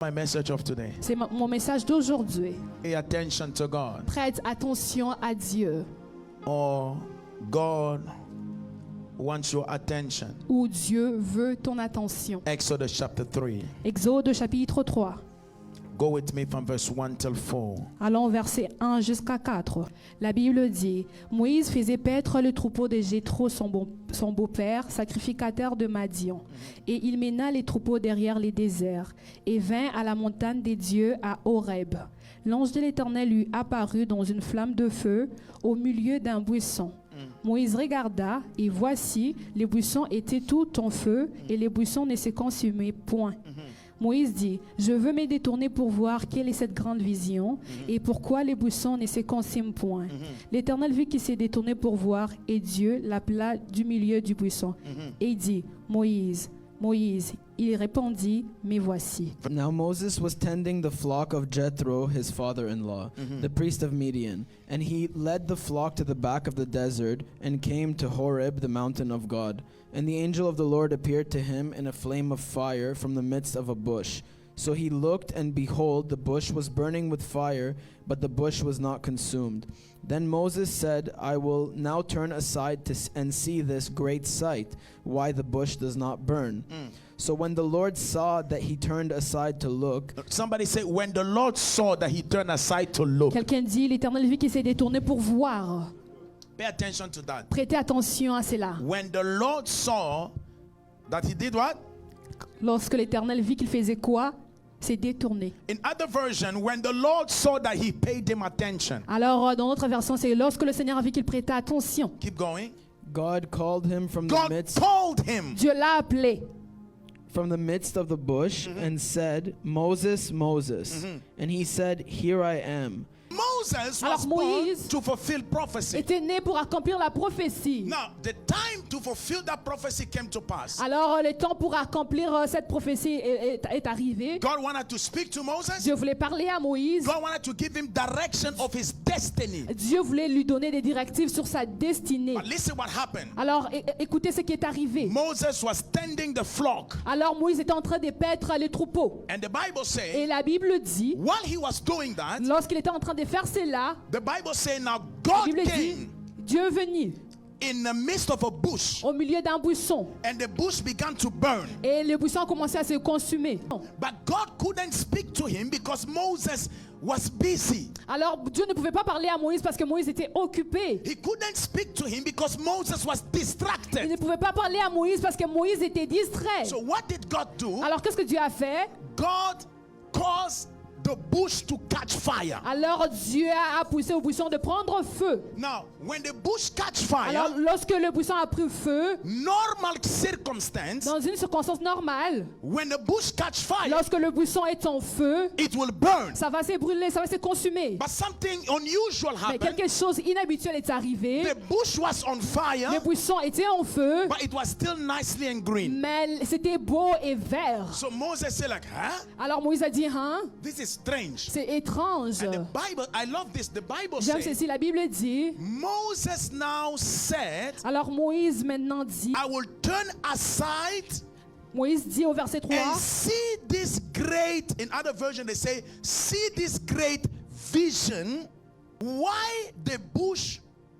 My message of today. C'est mon message d'aujourd'hui. Pay attention to God, Prête attention à Dieu, or God wants your attention. où Dieu veut ton attention. Exodus chapter 3. Exode chapitre 3. Go with me from verse 1 till 4. Allons verset 1 jusqu'à 4. La Bible dit, Moïse faisait paître le troupeau de Jéthro, son beau-père, sacrificateur de Madian. Et il mena les troupeaux derrière les déserts et vint à la montagne des dieux à Horeb. L'ange de l'Éternel lui apparut dans une flamme de feu au milieu d'un buisson. Moïse regarda et voici, les buissons étaient tous en feu et les buissons ne se consumaient point. Moïse dit, je veux me détourner pour voir quelle est cette grande vision et pourquoi les buissons ne se consument point. L'Éternel vit qu'il s'est détourné pour voir et Dieu l'appela du milieu du buisson. Et il dit, Moïse, Moïse. Il répondit, me voici. Now Moses was tending the flock of Jethro, his father-in-law, the priest of Midian, and he led the flock to the back of the desert and came to Horeb, the mountain of God. And the angel of the Lord appeared to him in a flame of fire from the midst of a bush. So he looked, and behold, the bush was burning with fire, but the bush was not consumed. Then Moses said, I will now turn aside and see this great sight, why the bush does not burn. So when the Lord saw that he turned aside to look, Somebody say, when the Lord saw that he turned aside to look. Quelqu'un dit, l'Éternel vit qu'il s'est détourné pour voir. Pay attention to that. Prêtez attention à cela. When the Lord saw that he did what? Lorsque l'Éternel vit qu'il faisait quoi? S'est détourné. In other version, when the Lord saw that he paid him attention. Alors, dans notre version, c'est lorsque le Seigneur a vu qu'il prêtait attention. Keep going. God called him from the God midst called him. Dieu l'a appelé of the bush and said, Moses, Moses. And he said, Here I am. Moses Alors was born Moïse to fulfill prophecy. était né pour accomplir la prophétie. Now, the time to fulfill that prophecy came to pass. Alors, le temps pour accomplir cette prophétie est arrivé. God wanted to speak to Moses. Dieu voulait parler à Moïse. God wanted to give him direction of his destiny. Dieu voulait lui donner des directives sur sa destinée. But listen what happened. Alors, écoutez ce qui est arrivé. Moses was tending the flock. Alors, Moïse était en train de paître les troupeaux. And the Bible Et says, la Bible dit, while he was doing that, lorsqu'il était en train de faire cela, the Bible says, now la God Bible dit, came Dieu venu in the midst of a bush, au milieu d'un buisson. and the bush began to burn. Et le buisson a commencé à se consumer. But God couldn't speak to him because Moses was busy. Alors, Dieu ne pouvait pas parler à Moïse parce que Moïse était occupé. He couldn't speak to him because Moses was Il distracted. ne pouvait pas parler à Moïse parce que Moïse était distrait. So what did God do? Alors, qu'est-ce que Dieu a fait? God caused the bush to catch fire. Alors, Dieu a poussé au buisson de prendre feu. Now, when the bush catch fire, Alors, lorsque le buisson a pris feu, normal circumstance, dans une circonstance normale, when the bush catch fire, lorsque le buisson est en feu, it will burn. ça va se brûler, ça va se consumer. But something unusual Mais happened. quelque chose d'inhabituel est arrivé. The bush was on fire, Le buisson était en feu, but it was still nicely and green. mais c'était beau et vert. So Moses said like, huh? Alors Moïse a dit, hein, This is strange. c'est étrange. And the Bible, I love this. The Bible J'aime says, ceci, la Bible dit, Moses now said, alors Moïse maintenant dit, I will turn aside Moïse dit au verset 3, and see this great, in other version they say, see this great vision, why the bush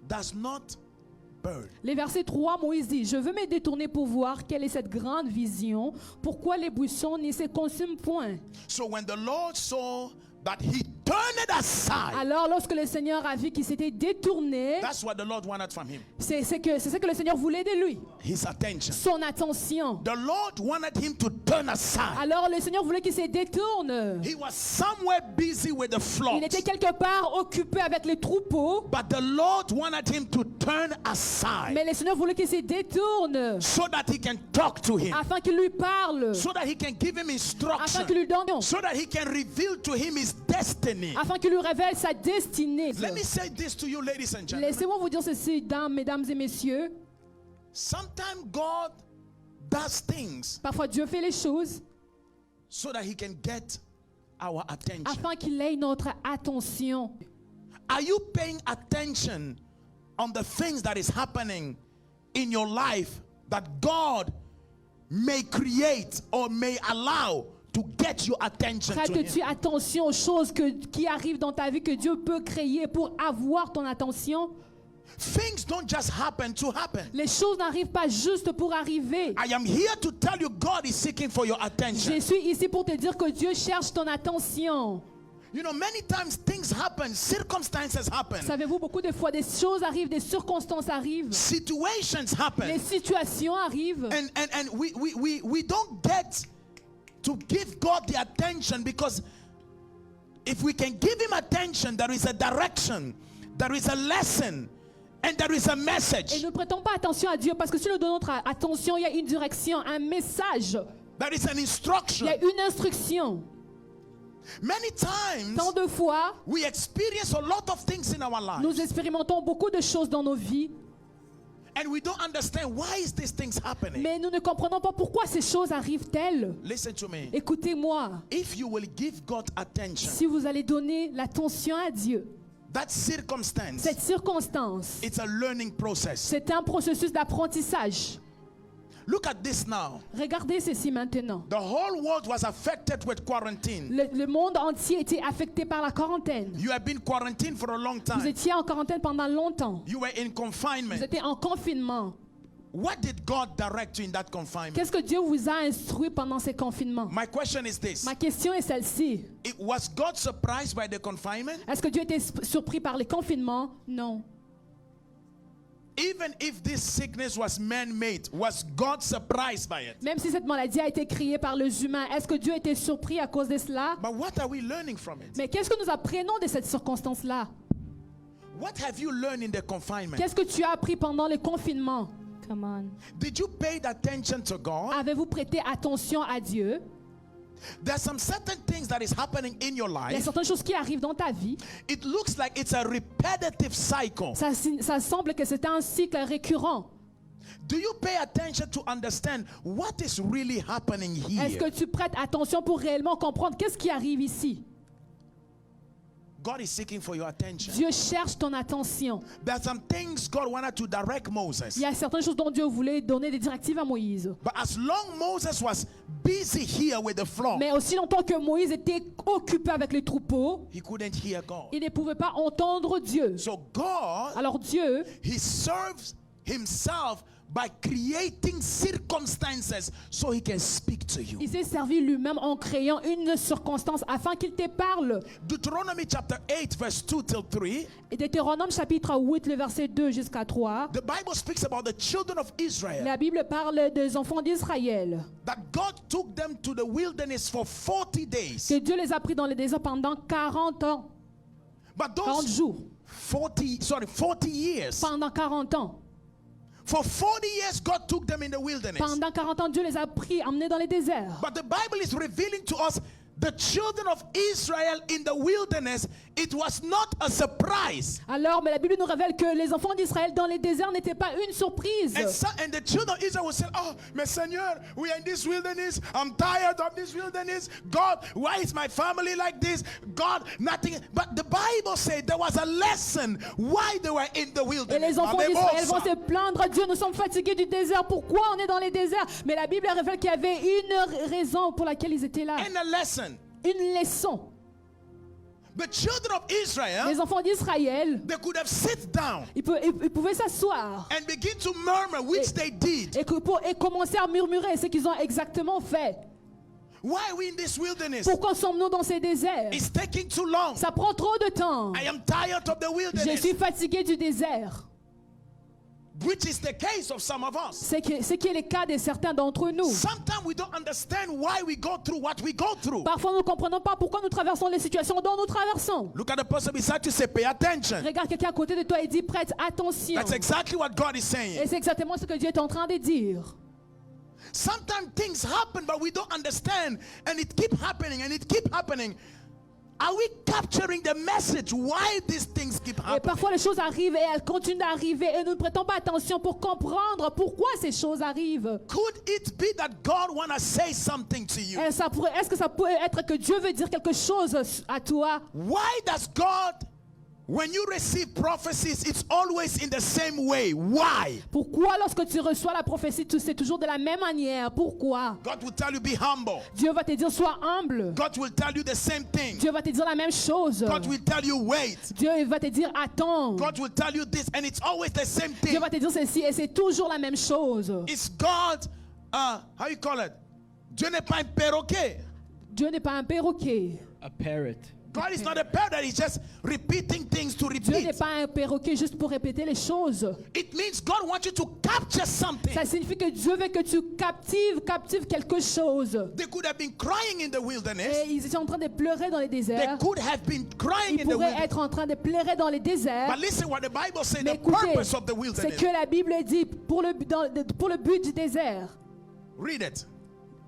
does not burn. les versets 3, Moïse dit, je veux me détourner pour voir quelle est cette grande vision, pourquoi les buissons ne se consument point. So when the Lord saw that he turned it aside, Alors lorsque le Seigneur a vu qu'il s'était détourné, that's what the Lord wanted from him, c'est ce que le Seigneur voulait de lui, his attention. son attention. The Lord wanted him to turn aside. Alors le Seigneur voulait qu'il se détourne. He was somewhere busy with the Il flocks, était quelque part occupé avec les troupeaux, but the Lord wanted him to turn aside mais le Seigneur voulait qu'il se détourne so that he can talk to him, afin qu'il lui parle, so that he can give him afin instruction, qu'il lui donne, so that he can reveal to him his destiny. afin qu'il lui révèle sa destinée. Let me say this to you, ladies and gentlemen. Laissez-moi vous dire ceci, mesdames et messieurs. Sometimes God does things Parfois Dieu fait les choses so that he can get our attention. afin qu'il ait notre attention. Are you paying attention on the things that is happening in your life that God may create or may allow to get your attention to Prêtes-tu him? attention aux choses qui arrivent dans ta vie que Dieu peut créer pour avoir ton attention? Things don't just happen to happen. Les choses n'arrivent pas juste pour arriver. I am here to tell you God is seeking for your attention. Je suis ici pour te dire que Dieu cherche ton attention. You know, many times things happen, circumstances happen, Savez-vous, beaucoup de fois, des choses arrivent, des circonstances arrivent, situations les happen, situations arrivent. and we don't get to give God the attention, because if we can give him attention, there is a direction, there is a lesson, and there is a Et message. ne prêtons pas attention à Dieu parce que si nous donnons notre attention, il y a une direction, un message, There is an il instruction. y a une instruction. Many times Tant de fois, we experience a lot of things in our nous lives, expérimentons beaucoup de choses dans nos vies, and we don't understand why is these things happening. mais nous ne comprenons pas pourquoi ces choses arrivent-elles. Listen to me. Écoutez-moi, If you will give God attention, si vous allez donner l'attention à Dieu, that circumstance, cette circonstance, it's a learning process. c'est un processus d'apprentissage. Look at this now. Regardez ceci maintenant. The whole world was affected with quarantine. Le monde entier était affecté par la quarantaine. You have been quarantined for a long Vous time. étiez en quarantaine pendant longtemps. You were in Vous confinement. étiez en confinement. What did God direct you in that confinement? Qu'est-ce que Dieu vous a instruit pendant ces confinements? My question is this. Ma question est celle-ci. Was God surprised by the confinement? Est-ce que Dieu était surpris par les confinements? Non. Even if this sickness was man-made, was God surprised by it? Même si cette maladie a été créée par les humains, est-ce que Dieu était surpris à cause de cela? But what are we learning from it? Mais qu'est-ce que nous apprenons de cette circonstance-là? What have you learned in the confinement? Qu'est-ce que tu as appris pendant le confinement? Come on. Did you pay attention to God? Avez-vous prêté attention à Dieu? There's some certain things that is happening in your Il y a life. certaines choses qui arrivent dans ta vie. It looks like it's a repetitive cycle. Ça semble que c'est un cycle récurrent. Do you pay attention to understand what is really happening Est-ce que here? tu prêtes attention pour réellement comprendre qu'est-ce qui arrive ici? God is seeking for your attention. Dieu cherche ton attention. There are some things God wanted to direct Moses. Il y a certaines choses dont Dieu voulait donner des directives à Moïse. But as long Moses was busy here with the flock, Mais aussi longtemps que Moïse était occupé avec les troupeaux, he couldn't hear God. il ne pouvait pas entendre Dieu. So God, Alors Dieu, he serves himself by creating circumstances so he can speak to you. il s'est servi lui-même en créant une circonstance afin qu'il te parle. Deuteronomy chapter 8 verse 2 till 3, Et Deutéronome chapitre 8, le verset 2 jusqu'à 3, the Bible speaks about the children of Israel, la Bible parle des enfants d'Israël. that God took them to the wilderness for 40 days. Que Dieu les a pris dans le désert pendant 40 ans, But 40 those jours, 40 years. pendant 40 ans. For 40 years, God took them in the wilderness. Pendant 40 ans, Dieu les a pris, emmenés dans les déserts. But the Bible is revealing to us the children of Israel in the wilderness. It was not a surprise. Alors, mais la Bible nous révèle que les enfants d'Israël dans les déserts n'étaient pas une surprise. And the children of Israel will say, "Oh, my Seigneur, we are in this wilderness. I'm tired of this wilderness. God, why is my family like this? God, nothing." But the Bible said there was a lesson why they were in the Et wilderness. les enfants d'Israël vont se plaindre, Dieu, nous sommes fatigués du désert, pourquoi on est dans les déserts? Mais la Bible révèle qu'il y avait une raison pour laquelle ils étaient là. And a lesson. Une leçon. The children of Israel, Les enfants d'Israël, they could have sit down ils pouvaient s'asseoir and begin to murmur, which they did. et commencer à murmurer ce qu'ils ont exactement fait. Why are we in this wilderness? Pourquoi sommes-nous dans ces déserts? It's taking too long. Ça prend trop de temps. I am tired of the Je wilderness. suis fatigué du désert. Which is the case of some of us. Ce qui est le cas de certains d'entre nous. Sometimes we don't understand why we go through what we go through. Parfois, nous ne comprenons pas pourquoi nous traversons les situations dont nous traversons. Look at the person beside you, say, pay attention. Regarde quelqu'un à côté de toi et dis, prête attention. That's exactly what God is Et saying. c'est exactement ce que Dieu est en train de dire. Sometimes things happen, but we don't understand, and it keep happening, and it keep happening. are we capturing the message why these things keep Et happening? parfois les choses arrivent et elles continuent d'arriver et nous ne prêtons pas attention pour comprendre pourquoi ces choses arrivent. Could it be that God want to say something to you? Est-ce que ça peut être que Dieu veut dire quelque chose à toi? Why does God, when you receive prophecies, it's always in the same way? Why? Pourquoi lorsque tu reçois la prophétie, c'est toujours de la même manière? Pourquoi? God will tell you be humble. Dieu va te dire sois humble. God will tell you the same thing. Dieu va te dire la même chose. God will tell you wait. Dieu va te dire attends. God will tell you this, and it's always the same thing. Dieu va te dire ceci et c'est toujours la même chose. It's God, how you call it? Dieu n'est pas un perroquet. Dieu n'est pas un perroquet. A parrot. God is not a parrot. He's just repeating things to Dieu n'est repeat. pas un perroquet juste pour répéter les choses. It means God wants you to capture something. Ça signifie que Dieu veut que tu captives quelque chose. They could have been crying in the wilderness. Et ils étaient en train de pleurer dans les They déserts. could have been crying Ils in the pourraient wilderness. être en train de pleurer dans les déserts. But listen what the Bible says, Mais the écoutez, purpose of the c'est wilderness. que la Bible dit pour le but du désert. Read it.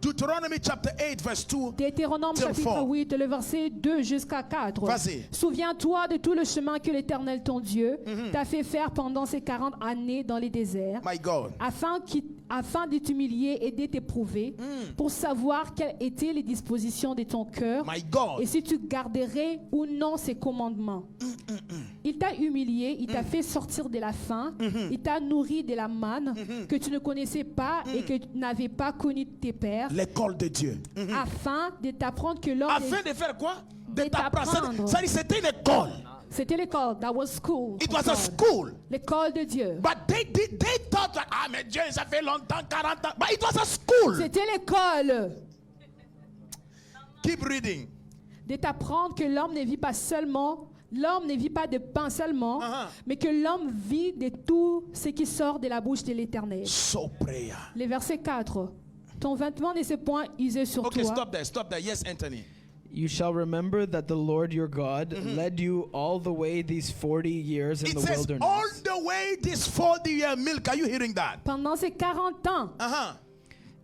Deuteronomy chapter 8 verse 2. Deutéronome Till chapitre 4. 8, le verset 2 jusqu'à 4. Vas-y. Souviens-toi de tout le chemin que l'Éternel ton Dieu t'a fait faire pendant ces 40 années dans les déserts, My God. afin de t'humilier et de t'éprouver, pour savoir quelles étaient les dispositions de ton cœur, My God. et si tu garderais ou non ses commandements. Il t'a humilié, il t'a fait sortir de la faim, il t'a nourri de la manne que tu ne connaissais pas et que tu n'avais pas connu de tes pères, L'école de Dieu. afin de t'apprendre que l'homme... Afin de faire quoi? De De t'apprendre. t'apprendre. Ça dit, c'était une école. C'était l'école, that was school. It of was a God. school. L'école de Dieu. But they thought that, mais Dieu, ça fait longtemps, 40 ans. But it was a school. C'était l'école Keep reading. de t'apprendre que l'homme ne vit pas seulement, l'homme ne vit pas de pain seulement, mais que l'homme vit de tout ce qui sort de la bouche de l'Éternel. So prayer. Le verset 4. Ton vêtement ne s'est point usé sur Okay, toi. stop there. Yes, Anthony. You shall remember that the Lord your God led you all the way these 40 years in It the says wilderness. all the way this 40-year milk. Are you hearing that? Pendant ces 40 ans,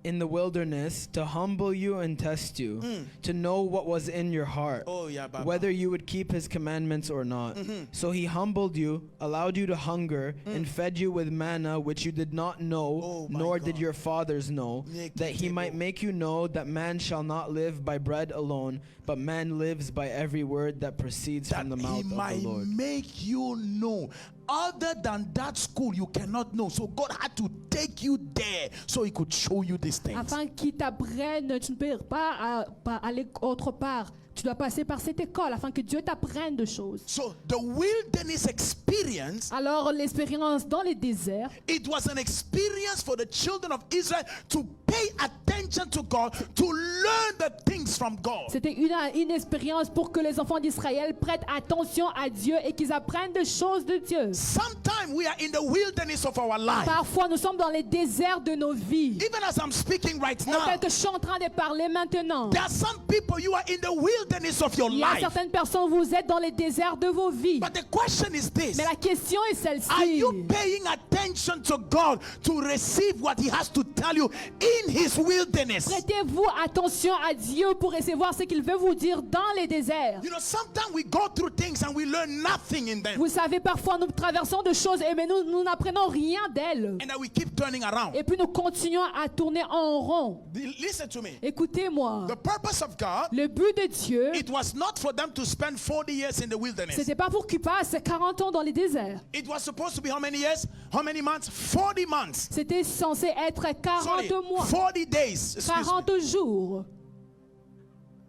In the wilderness to humble you and test you, to know what was in your heart, Oh, yeah, Baba. whether you would keep his commandments or not. So he humbled you, allowed you to hunger, and fed you with manna which you did not know, Oh, my nor did God. your fathers know, that he might make you know that man shall not live by bread alone, but man lives by every word that proceeds That from the he mouth of might the Lord. make you know. Other than that school, you cannot know. So God had to take you there so he could show you these things. afin qu'il t'apprenne, tu ne peux pas aller autre part. Tu dois passer par cette école afin que Dieu t'apprenne de choses. So the wilderness experience, Alors l'expérience dans les déserts, it was an experience for the children of Israel to pay attention to God, to learn the things from God. c'était une expérience pour que les enfants d'Israël prêtent attention à Dieu et qu'ils apprennent des choses de Dieu. Sometimes we are in the wilderness of our life. Parfois, nous sommes dans les déserts de nos vies. Even as I'm speaking right Et now, tel que je suis en train de parler maintenant, there are some people, you are in the wilderness of your il y a life. certaines personnes, vous êtes dans les déserts de vos vies. But the question is this: Mais la question est are celle-ci. you paying attention to God to receive what He has to tell you in His wilderness? Prêtez-vous attention à Dieu pour recevoir ce qu'il veut vous dire dans les déserts. You know, sometimes we go through things and we learn nothing in them. Vous savez, parfois nous traversons de choses, mais nous n'apprenons rien d'elles. And then we keep turning around. Et puis nous continuons à tourner en rond. Listen to me. Écoutez-moi. The purpose of God, Le but de Dieu, it was not for them to spend 40 years in the wilderness. c'était pas pour qu'ils passent 40 ans dans les déserts. It was supposed to be how many years? How many months? 40 months. C'était censé être 40 Sorry, mois, 40 days. Excuse me. 40 jours,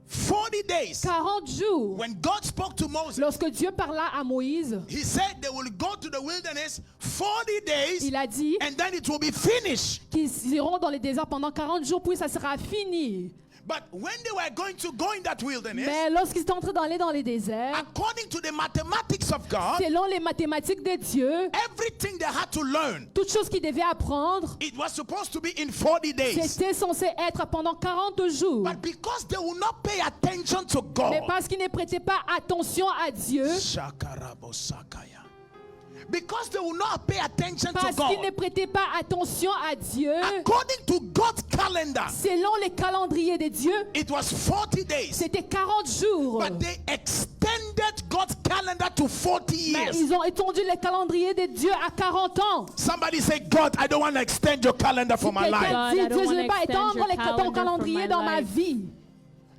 40 days. 40 jours. When God spoke to Moses, Lorsque Dieu parla à Moïse, He said they will go to the wilderness 40 days il a dit and then it will be finished. qu'ils iront dans les déserts pendant 40 jours, puis ça sera fini. But when they were going to go in that wilderness, Mais lorsqu'ils sont entrés d'aller dans les déserts, according to the mathematics of God, selon les mathématiques de Dieu, everything they had to learn, toute chose qu'ils devaient apprendre, it was supposed to be in 40 days. c'était censé être pendant 40 jours. But because they will not pay attention to God, Mais parce qu'ils ne prêtaient pas attention à Dieu, Shakarabosakaya. Because they will not pay attention to Parce qu'ils ne God. prêtaient pas attention à Dieu. According to God's calendar, Selon les calendriers de Dieu, it was 40 days. c'était 40 jours. But they extended God's calendar to 40 Mais years. ils ont étendu les calendriers de Dieu à 40 ans. Somebody say, God, I don't want to extend your calendar for my life. Quelqu'un God, I dit, don't Dieu, je ne wanna vais pas extend étendre your ton calendar for calendrier my dans ma life. vie.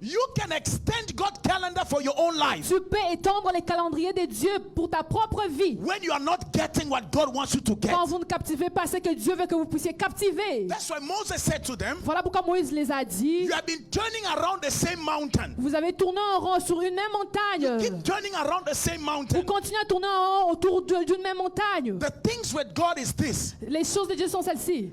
You can extend God's calendar for your own life. Tu peux étendre les calendriers de Dieu pour ta propre vie. When you are not getting what God wants you to get. Quand vous ne captivez pas ce que Dieu veut que vous puissiez captiver. That's why Moses said to them, Voilà pourquoi Moïse les a dit. you have been turning around the same mountain. Vous avez tourné en rond sur une même montagne. Keep turning around the same Vous mountain. continuez à tourner en rond autour d'une même montagne. The things with God is this. Les choses de Dieu sont celles-ci.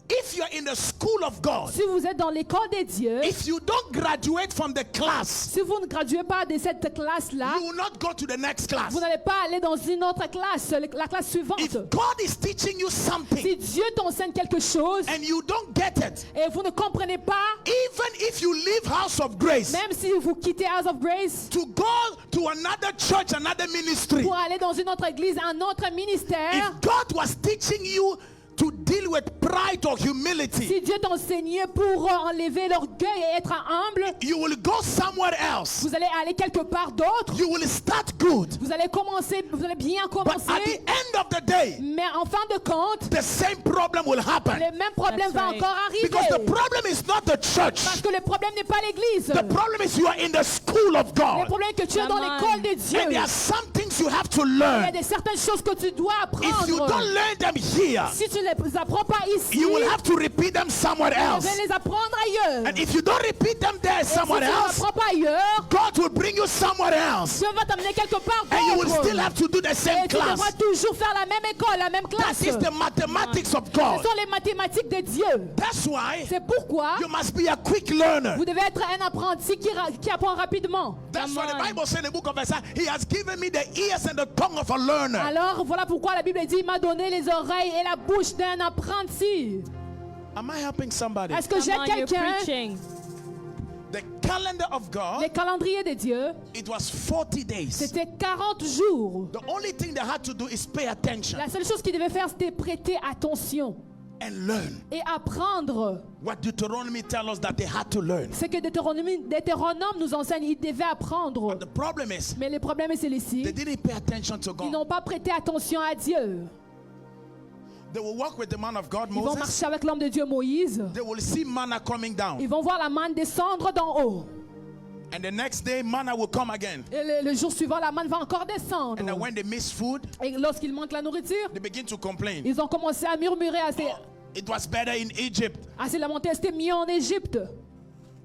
If you are in the school of God, Si vous êtes dans l'école des dieux, if you don't graduate from the class, si vous ne graduez pas de cette classe-là, you will not go to the next class. vous n'allez pas aller dans une autre classe, la classe suivante. If God is teaching you Si something Dieu t'enseigne quelque chose and you don't get it, et vous ne comprenez pas, even if you leave House of Grace même si vous quittez House of Grace to go to another church, another ministry, pour aller dans une autre église, un autre ministère, if God was teaching you to deal with pride or humility, si Dieu t'enseignait pour enlever l'orgueil et être humble, you will go somewhere else. vous allez aller quelque part d'autre. You will start good. Vous allez commencer, vous allez bien But at the commencer, end of the day, mais en fin de compte, the same problem will happen. le même problème That's va right. encore arriver. Because the problem is not the church. Parce que le problème n'est pas l'église. The problem is you are in the school of Le God. problème est que tu es Come dans on. l'école de Dieu. And there are some things you have to Il y a learn. des certaines choses que tu dois If you don't apprendre. learn them here, Si tu ne les apprends pas ici, you will have to repeat them somewhere tu else. vais les apprendre ailleurs. And if you don't repeat them there Et si tu somewhere ne les else, apprends pas ailleurs, God will bring you somewhere else. Dieu va t'amener quelque part And you will d'autre. still have to do the same Et tu devras class. toujours faire la même école, la même classe. That is the mathematics of Ce God. sont les mathématiques de Dieu. That's why C'est pourquoi you must be a quick learner. vous devez être un apprenti qui apprend rapidement. That's why the Come on. Bible says in the book of Isaiah, He has given me the ears and the tongue of a learner. Alors voilà pourquoi la Bible dit, il m'a donné les oreilles et la bouche d'un apprenti. Am I helping somebody? Est-ce que Come j'aide on, you're quelqu'un? preaching. The calendar of God, Les calendriers de Dieu, it was 40 days. c'était 40 jours. The only thing they had to do is pay attention La seule chose qu'ils devaient faire, c'était prêter attention and learn. et apprendre. What Deuteronomy tells us that they had to learn. Ce que Deutéronome nous enseigne, ils devaient apprendre. The problem is Mais le problème est celui-ci. they didn't pay attention to Ils God. n'ont pas prêté attention à Dieu. They will walk with the man of God, Ils vont Moses. marcher avec l'homme de Dieu Moïse. They will see manna coming down. Ils vont voir la manne descendre d'en haut. And the next day, manna will come again. Et le jour suivant, la manne va encore descendre. And then when they miss food, Et lorsqu'il manque la nourriture, they begin to complain. ils ont commencé à murmurer, It was better in Egypt. à se lamenter. C'était mieux en Égypte.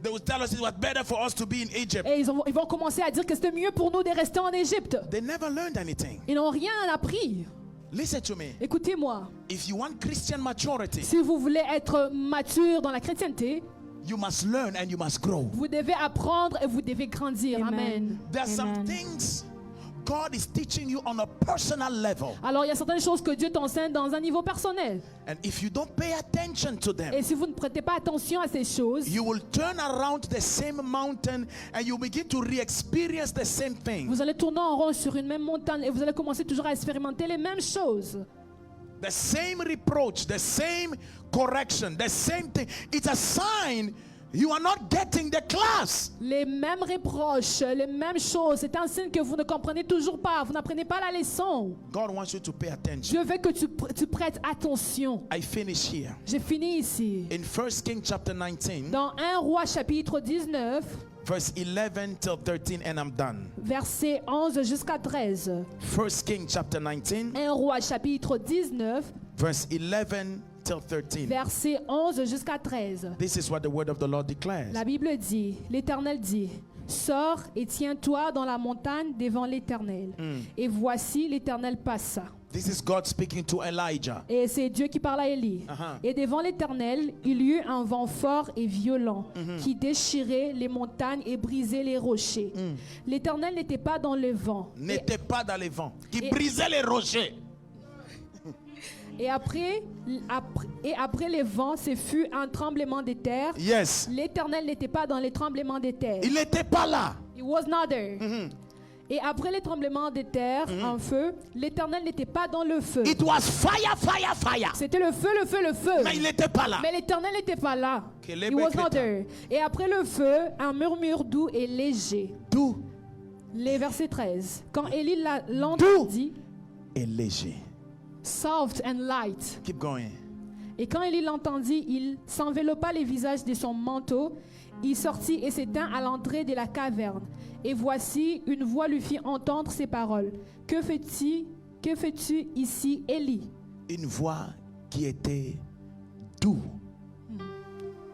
They will tell us it was better for us to be in Egypt. Et ils vont commencer à dire que c'était mieux pour nous de rester en Égypte. They never learned anything. Ils n'ont rien appris. Listen to me. Écoutez-moi. If you want Christian maturity, Si vous voulez être mature dans la chrétienté, you must learn and you must grow. vous devez apprendre et vous devez grandir. Amen. There are some Amen. things God is teaching you on a personal level. Alors, il y a certaines choses que Dieu t'enseigne dans un niveau personnel. And if you don't pay attention to them, Et si vous ne prêtez pas attention à ces choses, you will turn around the same mountain and you begin to re-experience the same thing. vous allez tourner en rond sur une même montagne et vous allez commencer toujours à expérimenter les mêmes choses. The same reproach, the same correction, the same thing. It's a sign you are not getting the class. Les mêmes reproches, les mêmes choses. C'est un signe que vous ne comprenez toujours pas. Vous n'apprenez pas la leçon. God wants you to pay attention. Dieu veut que tu prêtes attention. I finish here. J'ai fini ici. In 1 Kings chapter 19, Dans 1 Roi chapitre 19, verse 11 till 13, and I'm done. verset 11 jusqu'à 13. 1 Kings chapter 19, 1 Roi chapitre 19, verse 11 till 13. verset 11 jusqu'à 13. This is what the word of the Lord declares. La Bible dit, l'Éternel dit, sors et tiens-toi dans la montagne devant l'Éternel. Et voici l'Éternel passa. This is God speaking to Elijah. Et c'est Dieu qui parle à Élie. Et devant l'Éternel, il y eut un vent fort et violent qui déchirait les montagnes et brisait les rochers. L'Éternel n'était pas dans le vent. N'était pas dans les vents, qui Et- brisait les rochers. Et après les vents, ce fut un tremblement de terre. Yes. L'Éternel n'était pas dans les tremblements de terre. Il n'était pas là. He was not there. Et après les tremblements de terre, un feu, l'Éternel n'était pas dans le feu. It was fire, fire, fire. C'était le feu, le feu, le feu. Mais il n'était pas là. Mais l'Éternel n'était pas là. Okay, He was not there. Et après le feu, un murmure doux et léger. Doux Les versets 13. Quand Élie l'entendit, et léger. soft and light. Keep going. Et quand Élie l'entendit, il s'enveloppa les visages de son manteau. Il sortit et s'étint à l'entrée de la caverne. Et voici, une voix lui fit entendre ces paroles. Que fais-tu ici, Élie? Une voix qui était doux.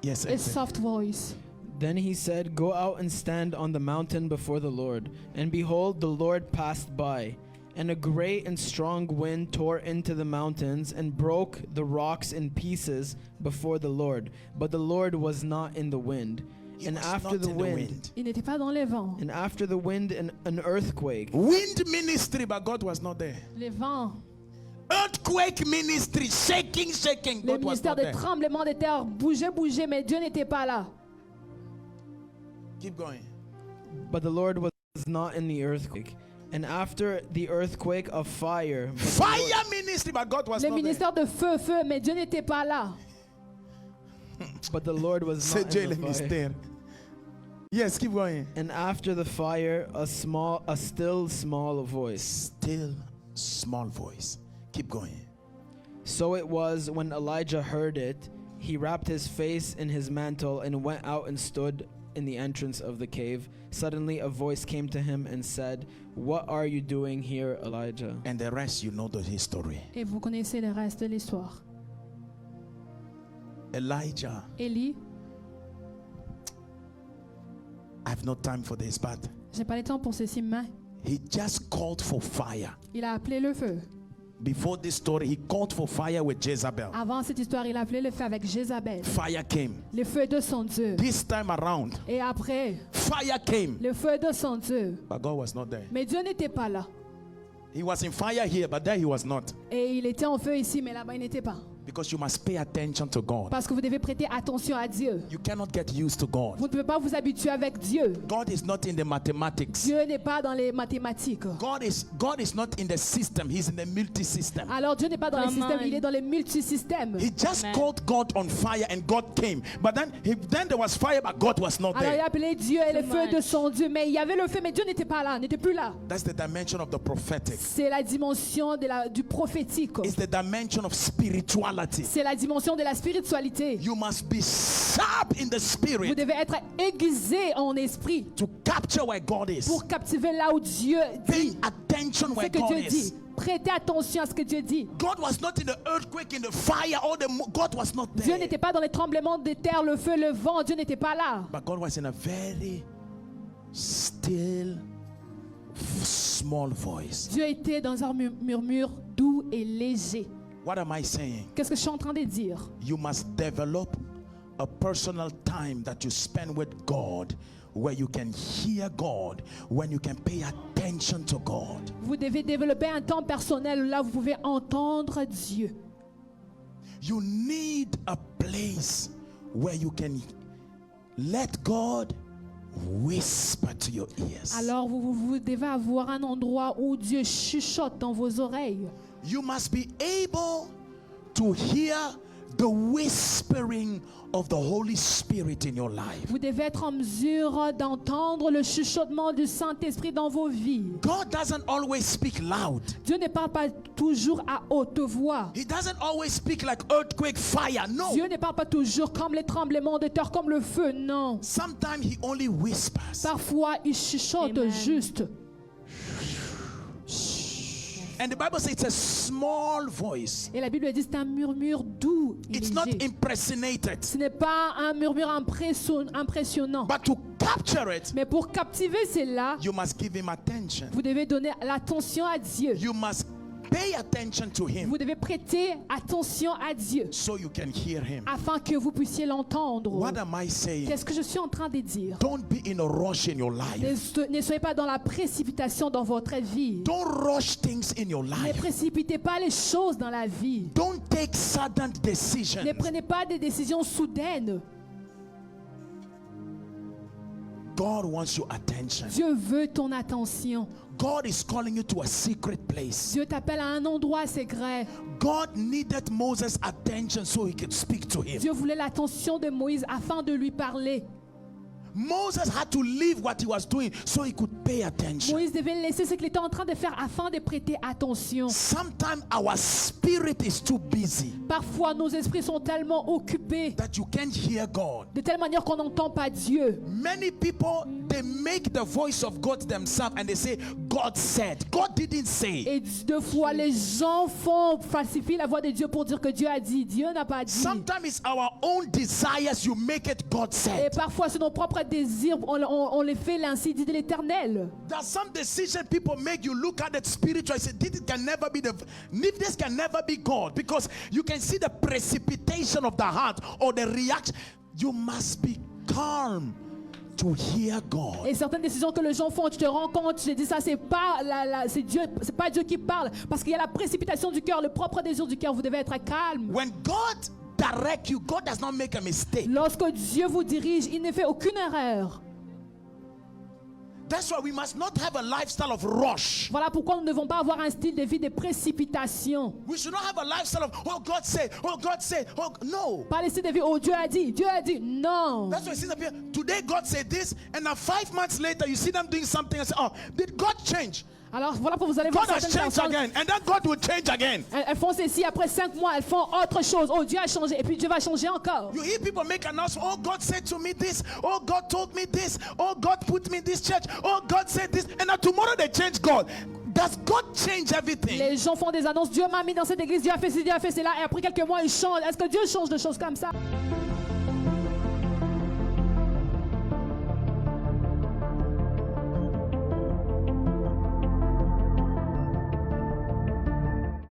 Yes, A soft voice. Then he said, Go out and stand on the mountain before the Lord. And behold, the Lord passed by. And a great and strong wind tore into the mountains and broke the rocks in pieces before the Lord. But the Lord was not in the wind. He And was after not the in the wind, wind. Il n'était pas dans les vents. and after the wind, an earthquake. Wind ministry, but God was not there. Les vents. Earthquake ministry, shaking, shaking. Le God was ministère not des there. tremblements de terre bougeait, mais Dieu n'était pas là. Keep going. But the Lord was not in the earthquake. And after the earthquake, of fire. Fire ministry, but God was Le not there. ministère de feu, mais Dieu n'était pas là. But the Lord was C'est not Dieu in le the fire. mystère. Yes, keep going. And after the fire, a still small voice. Still small voice. Keep going. So it was when Elijah heard it, he wrapped his face in his mantle and went out and stood in the entrance of the cave. Suddenly a voice came to him and said, What are you doing here, Elijah? And the rest, you know the history. Et vous connaissez le reste de l'histoire. Elijah, Élie, I have no time for this, but j'ai pas le temps pour ceci, mais he just called for fire. il a appelé le feu. Before this story, he called for fire with Jezebel. Avant cette histoire, il a appelé le feu avec Jézabel. Fire came. Le feu de son Dieu. This time around, Et après, fire came. le feu de son Dieu. But God was not there. Mais Dieu n'était pas là. He was in fire here, but there he was not. Et il était en feu ici, mais là-bas, il n'était pas. Because you must pay attention to God. Parce que vous devez prêter attention à Dieu. You cannot get used to God. Vous ne pouvez pas vous habituer avec Dieu. God is not in the mathematics. Dieu n'est pas dans les mathématiques. God is not in the system. He's in the multi-system. Alors Dieu n'est pas dans les Come systèmes, on. il est dans les multisystèmes. He just Amen. called God on fire and God came. But then there was fire, but God was not Alors il a there. appelé Dieu et le Too feu de much. son Dieu. Mais il y avait le feu, mais Dieu n'était pas là, n'était plus là. That's the dimension of the prophetic. C'est la dimension du prophétique. It's the dimension of spirituality. C'est la dimension de la spiritualité. You must be sharp in the Vous spirit devez être aiguisé en esprit to capture where God is. pour captiver là où Dieu Paying dit. attention Ce where que God Dieu is. dit. Prêtez attention à ce que Dieu dit. God was not in the earthquake, in the fire, or God was not Dieu there. n'était pas dans les tremblements de terre, le feu, le vent. Dieu n'était pas là. But God was in a very still, small voice. Dieu était dans un murmure doux et léger. What am I saying? Qu'est-ce que je suis en train de dire? You must develop a personal time that you spend with God, where you can hear God, when you can pay attention to God. Vous devez développer un temps personnel où là vous pouvez entendre Dieu. You need a place where you can let God whisper to your ears. Alors vous devez avoir un endroit où Dieu chuchote dans vos oreilles. You must be able to hear the whispering of the Holy Spirit in your life. Vous devez être en mesure d'entendre le chuchotement du Saint-Esprit dans vos vies. God doesn't always speak loud. Dieu ne parle pas toujours à haute voix. He doesn't always speak like earthquake, fire. No. Dieu ne parle pas toujours comme les tremblements de terre, comme le feu, non. Sometimes he only whispers. Parfois, il chuchote Amen. juste. And the Bible says it's a small voice. Et la Bible dit c'est un murmure doux et It's not léger. impersonated. Ce n'est pas un murmure impressionnant. But to capture it, Mais pour captiver cela, you must give him attention. vous devez donner l'attention à Dieu. You must pay attention to him Vous devez prêter attention à Dieu so you can hear him. afin que vous puissiez l'entendre. What am I saying? Qu'est-ce que je suis en train de dire? Don't be in a rush in your life. Ne soyez pas dans la précipitation dans votre vie. Don't rush things in your Ne life. précipitez pas les choses dans la vie. Don't take sudden decisions. Ne prenez pas des décisions soudaines. God wants your attention. Dieu veut ton attention. God is calling you to a secret place. Dieu t'appelle à un endroit secret. God needed Moses' attention so he could speak to him. Dieu voulait l'attention de Moïse afin de lui parler. Moses had to leave what he was doing so he could pay attention. Moïse devait laisser ce qu'il était en train de faire afin de prêter attention. Sometimes our spirit is too busy Parfois, nos esprits sont tellement occupés that you can't hear God. de telle manière qu'on n'entend pas Dieu. Many people, they make the voice of God themselves and they say, God said. God didn't say. Et deux fois, les gens falsifient la voix de Dieu pour dire que Dieu a dit. Dieu n'a pas dit. Sometimes it's our own desires, you make it God Et said. parfois, c'est nos propres désirs. On les fait l'ainsi dit de l'Éternel. There's some decision people make, you look at it spiritually, say, this can never be this can never be God, because you can see the precipitation of the heart or the reaction. You must be calm to hear God. Et certaines décisions que les gens font, tu te rends compte, tu te dis ça, c'est pas c'est Dieu, c'est pas Dieu qui parle, parce qu'il y a la précipitation du cœur, le propre désir du cœur. Vous devez être calme. When God directs you, God does not make a mistake. Lorsque Dieu vous dirige, il ne fait aucune erreur. That's why we must not have a lifestyle of rush. Voilà pourquoi nous ne devons pas avoir un style de vie de précipitation. We should not have a lifestyle of, oh God said, oh no. Pas le style de vie, oh Dieu a dit, non. That's why you see the people, today God said this, and now 5 months later you see them doing something and say, oh, did God change? Alors voilà pour vous allez voir God has certaines changed personnes. again, and then God will change again. Elles font ceci, après 5 mois, elles font autre chose. Oh, Dieu a changé, et puis Dieu va changer encore. You hear people make announcements, oh God said to me this, oh God told me this, oh God put me in this church, oh God said this, and now tomorrow they change God. Does God change everything? Les gens font des annonces, Dieu m'a mis dans cette église, Dieu a fait ci, Dieu a fait cela, et après quelques mois, ils changent. Est-ce que Dieu change de choses comme ça?